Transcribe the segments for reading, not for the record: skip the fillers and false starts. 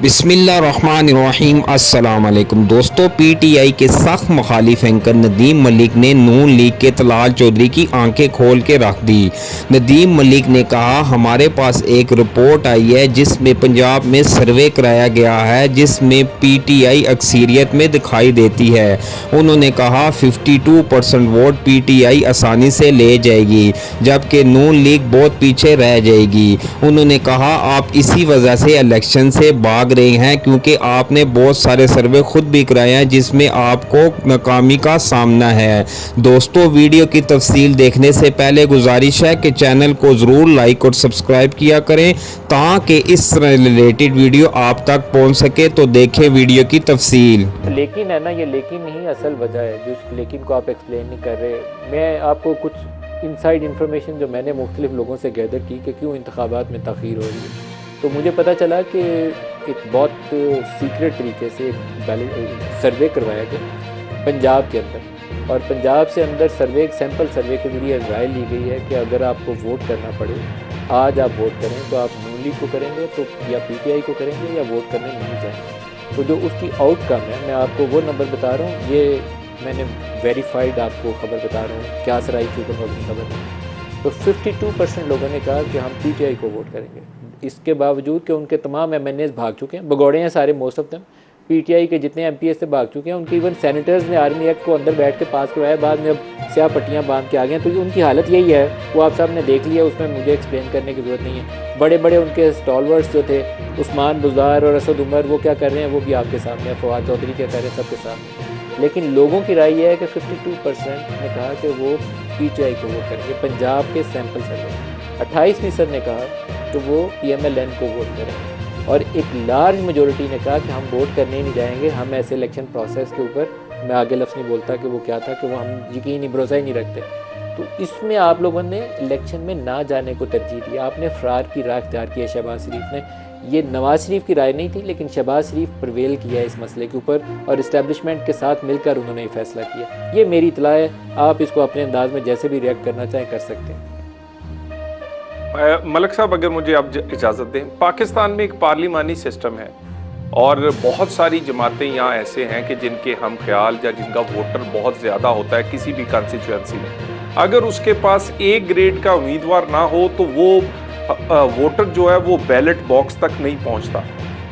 बिस्मिल्लाहिर्रहमानिर्रहीम। अस्सलाम वालेकुम दोस्तों, पीटीआई के सख्त मुखालिफ एंकर नदीम मलिक ने नून लीग के तलाल चौधरी की आंखें खोल के रख दी। नदीम मलिक ने कहा, हमारे पास एक रिपोर्ट आई है जिसमें पंजाब में सर्वे कराया गया है जिसमें पीटीआई अक्सरियत में दिखाई देती है। उन्होंने कहा 52% वोट पीटीआई आसानी से ले जाएगी जबकि नून लीग बहुत पीछे रह जाएगी। उन्होंने कहा, आप इसी वजह से इलेक्शन से भाग रहे हैं क्योंकि आपने बहुत सारे सर्वे खुद भी कराए हैं जिसमें आपको नाकामी का सामना है। दोस्तों, वीडियो की तफसील देखने से पहले गुजारिश है कि चैनल को ज़रूर लाइक और सब्सक्राइब किया करें ताकि इस रिलेटेड वीडियो आप तक पहुंच सके। तो देखें वीडियो की तफसील। लेकिन है ना, ये लेकिन नहीं असल वजह है जिस लेकिन को आप एक्सप्लेन नहीं कर रहे। मैं आपको कुछ इनसाइड इन्फॉर्मेशन जो मैंने मुख्तलिफ लोगों से गैदर की कि क्यों इंतखाबात में तख़ीर हो रही है, तो मुझे पता चला कि एक बहुत सीक्रेट तरीके से एक सर्वे करवाया गया पंजाब के अंदर, और पंजाब से अंदर सर्वे एक सैम्पल सर्वे के ज़रिए राय ली गई है कि अगर आपको वोट करना पड़े, आज आप वोट करें तो आप नून लीग को करेंगे तो या पीटीआई को करेंगे या वोट करने नहीं जाएंगे। तो जो उसकी आउटकम है, मैं आपको वो नंबर बता रहा हूँ, ये मैंने वेरीफाइड आपको खबर बता रहा हूँ, क्या सराई की खबर है। तो 52% लोगों ने कहा कि हम पीटीआई को वोट करेंगे, इसके बावजूद कि उनके तमाम एमएनएस भाग चुके हैं, भगौड़े हैं सारे, मोस्ट ऑफ देम पीटीआई के जितने एमपीएस से भाग चुके हैं। उनके इवन सेनेटर्स ने आर्मी एक्ट को अंदर बैठ के पास करवाया, बाद में अब स्याह पट्टियाँ बांध के आ गए हैं। तो उनकी हालत यही है, वो आप सब ने देख लिया, उसमें मुझे एक्सप्लेन करने की ज़रूरत नहीं है। बड़े बड़े उनके स्टॉलवर्ड्स जो थे, उस्मान बुज़दार और असद उमर, वो क्या कर रहे हैं वो भी आपके सामने है, फवाद चौधरी क्या कर रहे हैं सबके सामने। लेकिन लोगों की राय यह है कि 52% ने कहा कि वो पीटीआई को वोट करेंगे पंजाब के सैम्पल सर्वे। 28% ने कहा कि वो पीएमएलएन को वोट करेंगे, और एक लार्ज मेजोरिटी ने कहा कि हम वोट करने ही नहीं जाएंगे, हम ऐसे इलेक्शन प्रोसेस के ऊपर, मैं आगे लफ्ज़ नहीं बोलता कि वो क्या था, कि वो हम यकीन ही भरोसा ही नहीं रखते। तो इसमें आप लोगों ने इलेक्शन में ना जाने को तरजीह दी, आपने फ़रार की राह इख्तियार की है। शहबाज शरीफ ने, ये नवाज़ शरीफ की राय नहीं थी, लेकिन शहबाज शरीफ प्रवेल किया इस मसले के ऊपर और इस्टेब्लिशमेंट के साथ मिलकर उन्होंने ये फैसला किया। ये मेरी इतला है, आप इसको अपने अंदाज में जैसे भी रिएक्ट करना चाहें कर सकते हैं। मलक साहब, अगर मुझे आप इजाज़त दें, पाकिस्तान में एक पार्लिमानी सिस्टम है और बहुत सारी जमातें यहाँ ऐसे हैं कि जिनके हम ख्याल या जिनका वोटर बहुत ज़्यादा होता है किसी भी कंस्टिट्यूएंसी में, अगर उसके पास ए ग्रेड का उम्मीदवार ना हो तो वो वोटर जो है वो बैलेट बॉक्स तक नहीं पहुँचता।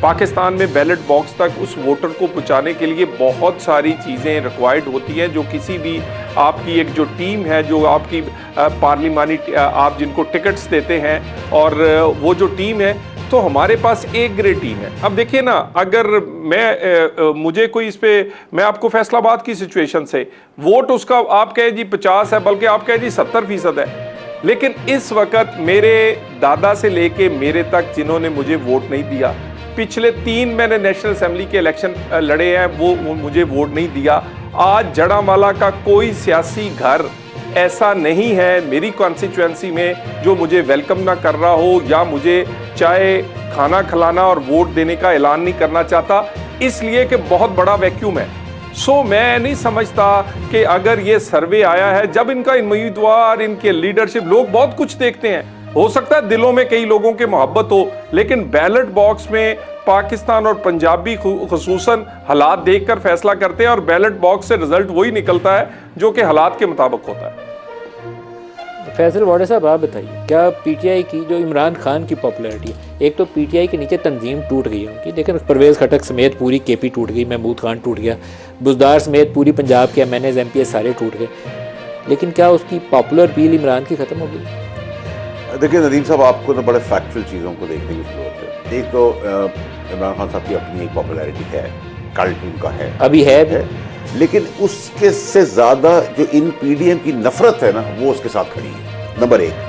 पाकिस्तान में बैलेट बॉक्स तक उस वोटर को पहुंचाने के लिए बहुत सारी चीज़ें रिक्वायर्ड होती हैं, जो किसी भी आपकी एक जो टीम है, जो आपकी पार्लिमानी आप जिनको टिकट्स देते हैं, और वो जो टीम है, तो हमारे पास एक ग्रेड टीम है। अब देखिए ना, अगर मुझे कोई इस पे, मैं आपको फैसलाबाद की सिचुएशन से वोट उसका आप कहें जी 50 है, बल्कि आप कहें जी 70% है, लेकिन इस वक्त मेरे दादा से लेके मेरे तक जिन्होंने मुझे वोट नहीं दिया, पिछले 3 मैंने नेशनल असेंबली के इलेक्शन लड़े हैं, वो मुझे वोट नहीं दिया। आज जड़ामाला का कोई सियासी घर ऐसा नहीं है मेरी कॉन्स्टिट्यूएंसी में जो मुझे वेलकम ना कर रहा हो या मुझे चाहे खाना खिलाना और वोट देने का ऐलान नहीं करना चाहता, इसलिए कि बहुत बड़ा वैक्यूम है। सो मैं नहीं समझता कि अगर ये सर्वे आया है, जब इनका उम्मीदवार, इनके लीडरशिप, लोग बहुत कुछ देखते हैं, हो सकता है दिलों में कई लोगों के मोहब्बत हो, लेकिन बैलेट बॉक्स में पाकिस्तान और पंजाबी खुसूसन हालात देखकर फैसला करते हैं, और बैलेट बॉक्स से रिजल्ट वही निकलता है जो कि हालात के मुताबिक होता है। फैसल वाडे साहब, आप बताइए, क्या पीटीआई की जो इमरान खान की पॉपुलैरिटी है, एक तो पीटीआई के नीचे तंजीम टूट गई है उनकी, लेकिन परवेज़ खटक समेत पूरी केपी टूट गई, महमूद खान टूट गया, बुज़दार समेत पूरी पंजाब के एमएनएस एमपीएस सारे टूट गए, लेकिन क्या उसकी पॉपुलर अपील इमरान की ख़त्म हो गई? देखिए नदीम साहब, आपको ना बड़े फैक्चुअल चीज़ों को देखने की ज़रूरत है। एक तो इमरान खान साहब की अपनी एक पॉपुलैरिटी है, कल्ट उनका है, अभी है, लेकिन उसके से ज़्यादा जो इन पीडीएम की नफरत है ना, वो उसके साथ खड़ी है, नंबर 1।